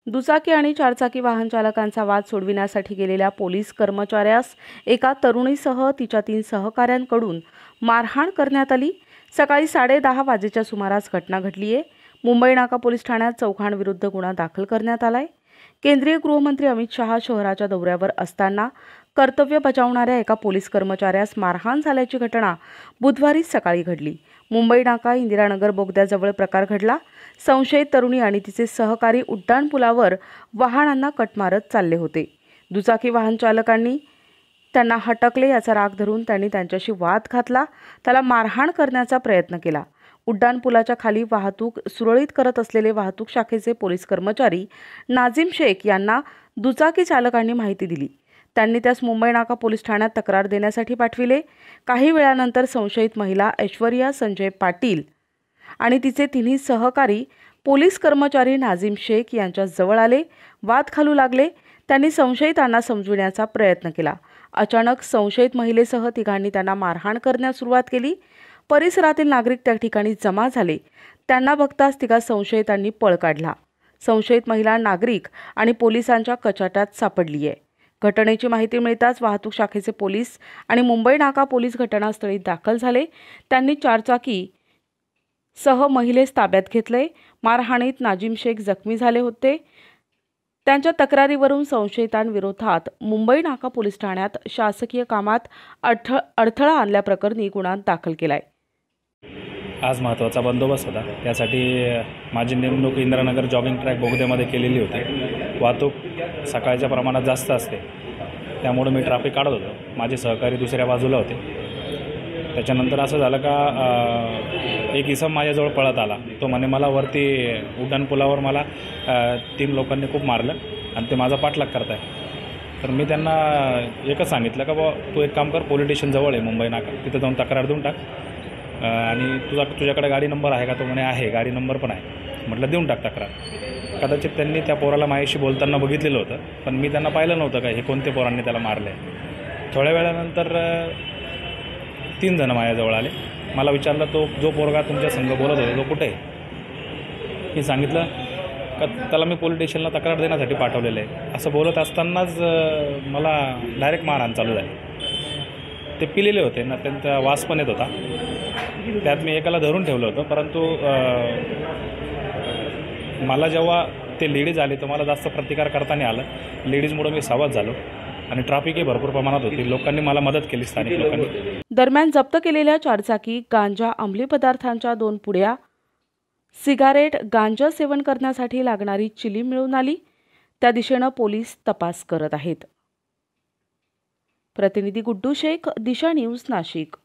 दुचाकी आणि चारचाकी वाहन चालकांचा वाद सोडविण्यासाठी गेलेल्या पोलीस कर्मचाऱ्यास एका तरुणीसह तिच्या 3 सहकाऱ्यांकडून मारहाण करण्यात आली। सकाळी 10:30 वाजेच्या सुमारास घटना घडली आहे। मुंबई नाका पोलीस ठाण्यात चौघांविरुद्ध गुन्हा दाखल करण्यात आलाय। केंद्रीय गृहमंत्री अमित शहा शहराच्या दौऱ्यावर असताना कर्तव्य बजावणाऱ्या एका पोलीस कर्मचाऱ्यास मारहाण झाल्याची घटना बुधवारी सकाळी घडली। मुंबई नाका इंदिरानगर बोगद्याजवळ प्रकार घडला। संशयित तरुणी आणि तिचे सहकारी उड्डाणपुलावर वाहनांना कट मारत चालले होते। दुचाकी वाहन चालकांनी त्यांना हटकले याचा राग धरून त्यांनी त्यांच्याशी वाद घातला, त्याला मारहाण करण्याचा प्रयत्न केला। उड्डाणपुलाच्या खाली वाहतूक सुरळीत करत असलेले वाहतूक शाखेचे पोलीस कर्मचारी नाझीम शेख यांना दुचाकी चालकांनी माहिती दिली। त्यांनी त्यास मुंबई नाका पोलीस ठाण्यात तक्रार देण्यासाठी पाठविले। काही वेळानंतर संशयित महिला ऐश्वर्या संजय पाटील आणि तिचे 3 सहकारी पोलीस कर्मचारी नाझीम शेख यांच्या जवळ आले, वाद घालू लागले। त्यांनी संशयितांना समजविण्याचा प्रयत्न केला। अचानक संशयित महिलेसह तिघांनी त्यांना मारहाण करण्यास सुरुवात केली। परिसरातील नागरिक त्या ठिकाणी जमा झाले। त्यांना बघताच तिघा संशयितांनी पळ काढला। संशयित महिला नागरिक आणि पोलिसांच्या कचाट्यात सापडली आहे। घटनेची माहिती मिळताच वाहतूक शाखेचे पोलीस आणि मुंबई नाका पोलीस घटनास्थळी दाखल झाले। त्यांनी चारचाकी सह महिलेस ताब्यात घेतले। मारहाणीत नाझीम शेख जखमी झाले होते। त्यांच्या तक्रारीवरून संशयितांविरोधात मुंबई नाका पोलीस ठाण्यात शासकीय कामात अडथळा आणल्याप्रकरणी गुन्हा दाखल केलाय। आज महत्त्वाचा बंदोबस्त होता, त्यासाठी माझी नेमणूक इंदिरानगर जॉगिंग ट्रॅक बोगद्यामध्ये केलेली होती। वाहतूक सकाळच्या प्रमाणात जास्त असते, त्यामुळे मी ट्रॅफिक काढत होतो। माझे सहकारी दुसऱ्या बाजूला होते। त्याच्यानंतर असं झालं का एक इसम माझ्याजवळ पळत आला। तो म्हणे मला वरती उड्डाणपुलावर मला 3 लोकांनी खूप मारलं आणि ते माझा पाठलाग करत आहे। तर मी त्यांना एकच सांगितलं का बाबा तू एक काम कर, पोलीस स्टेशन जवळ आहे मुंबई नाका, तिथं जाऊन तक्रार देऊन टाक आणि तुझ्याकडे गाडी नंबर आहे का? तो म्हणे आहे, गाडी नंबर पण आहे। म्हटलं देऊन टाक तक्रार। कदाचित त्यांनी त्या पोराला माझ्याशी बोलताना बघितलेलं होतं, पण मी त्यांना पाहिलं नव्हतं का हे कोणते पोरांनी त्याला मारलं आहे। थोड्या वेळानंतर 3 जण माझ्याजवळ आले। मला विचारलं तो जो पोरगा तुमच्या संग बोलत होता तो कुठे आहे? मी सांगितलं का त्याला मी पोलीस स्टेशनला तक्रार देण्यासाठी पाठवलेलं आहे। असं बोलत असतानाच मला डायरेक्ट मारहाण चालू झाली। ते पिलेले होते ना, त्यांचा वास पण येत होता। त्यात मी एकाला धरून ठेवलं होतं, परंतु मला जेव्हा ते लेडीज आले तर मला जास्त प्रतिकार करता नाही आलं। लेडीजमुळे मी सावध झालो आणि ट्रॅफिकही भरपूर प्रमाणात होती। लोकांनी मला मदत केली, स्थानिक लोकांनी। दरम्यान जप्त केलेल्या चारचाकी गांजा अंमली पदार्थांच्या 2 पुड्या, सिगारेट, गांजा सेवन करण्यासाठी लागणारी चिलीम मिळून आली। त्या दिशेने पोलीस तपास करत आहेत। प्रतिनिधी गुड्डू शेख, दिशा न्यूज, नाशिक।